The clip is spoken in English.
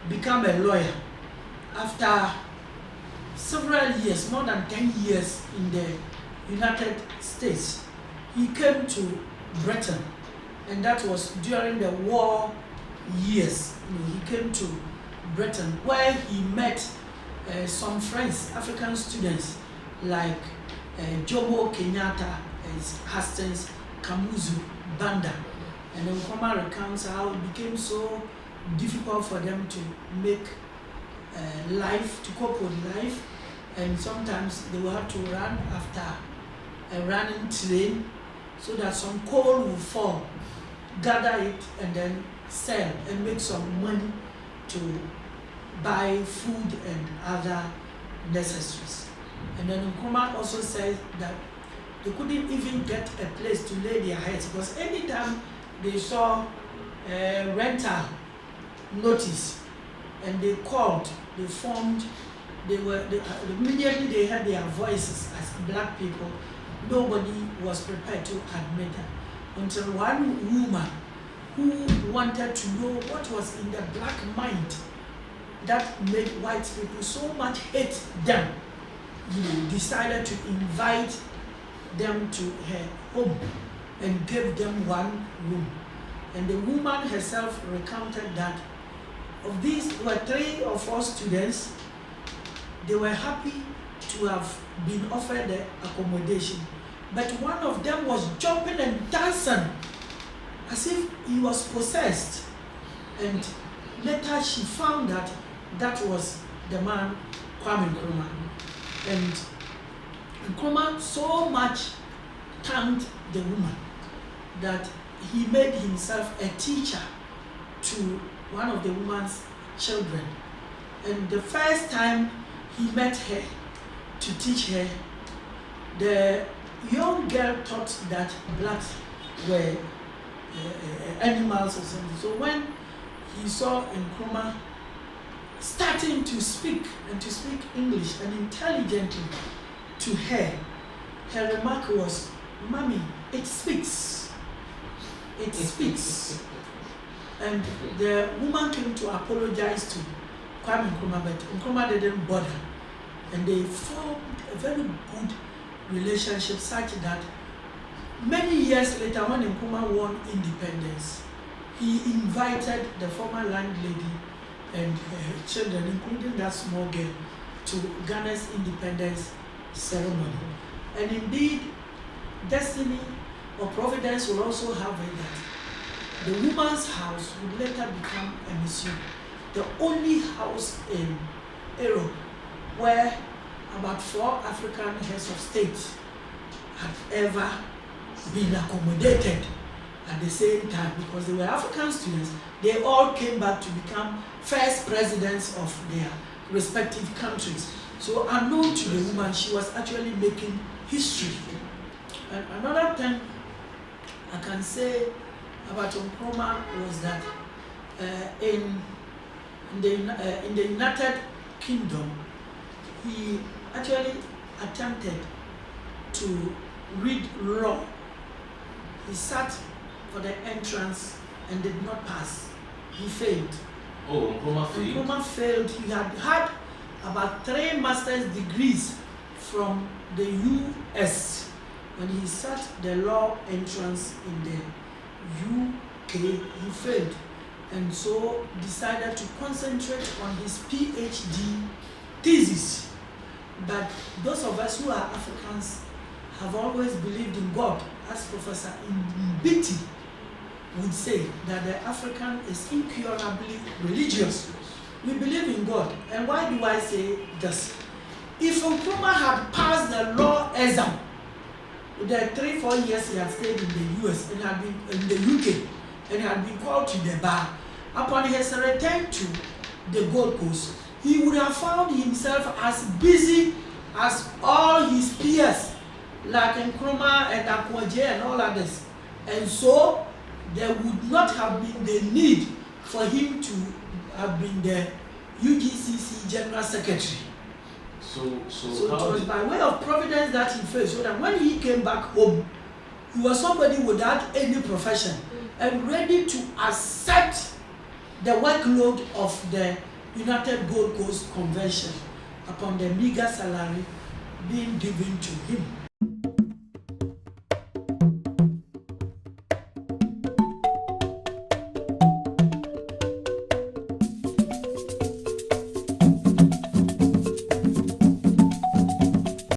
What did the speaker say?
become a lawyer after several years, more than 10 years in the United States. He came to Britain, and that was during the war years. He came to Britain, where he met some friends, African students like Jomo Kenyatta, Hastings Kamuzu Banda. And then Nkrumah recounts how it became so difficult for them to make life, to cope with life, and sometimes they will have to run after a running train so that some coal will fall, gather it, and then sell and make some money to buy food and other necessaries. And then Nkrumah also says that they couldn't even get a place to lay their heads, because anytime they saw a rental notice and they called, they formed, immediately they heard their voices as black people. Nobody was prepared to admit that, until one woman who wanted to know what was in the black mind that made white people so much hate them, decided to invite them to her home and gave them one room. And the woman herself recounted that of these were 3 or 4 students. They were happy to have been offered the accommodation, but one of them was jumping and dancing as if he was possessed. And later she found that that was the man, Kwame Nkrumah. And Nkrumah so much thanked the woman that he made himself a teacher to one of the woman's children. And the first time he met her to teach her, the young girl thought that blacks were animals or something. So when he saw Nkrumah starting to speak and to speak English and intelligently to her, her remark was, "Mommy, it speaks. It speaks." And the woman came to apologize to Kwame Nkrumah, but Nkrumah didn't bother. And they formed a very good relationship, such that many years later, when Nkrumah won independence, he invited the former landlady and her children, including that small girl, to Ghana's independence ceremony. And indeed, destiny or providence will also have it that the woman's house would later become a museum. The only house in Europe where about 4 African heads of state had ever been accommodated at the same time, because they were African students. They all came back to become first presidents of their respective countries. So unknown to the woman, she was actually making history. And another thing I can say about Nkrumah was that in the United Kingdom, he actually attempted to read law. He sat for the entrance and did not pass. He failed. Oh, Nkrumah failed? Nkrumah failed. He had about 3 master's degrees from the US. When he sat the law entrance in the UK, he failed, and so decided to concentrate on his PhD thesis. But those of us who are Africans have always believed in God, as Professor Mbiti would say, that the African is incurably religious. We believe in God. And why do I say this? If Nkrumah had passed the law exam, the 3-4 years he had stayed in the US and had been in the UK and had been called to the bar, upon his return to the Gold Coast, he would have found himself as busy as all his peers, like Nkrumah and Akwaje and all others. And so there would not have been the need for him to have been the UGCC General Secretary. So it was by way of providence that he failed, so that when he came back home, he was somebody without any profession and ready to accept the workload of the United Gold Coast Convention upon the meager salary being given to him.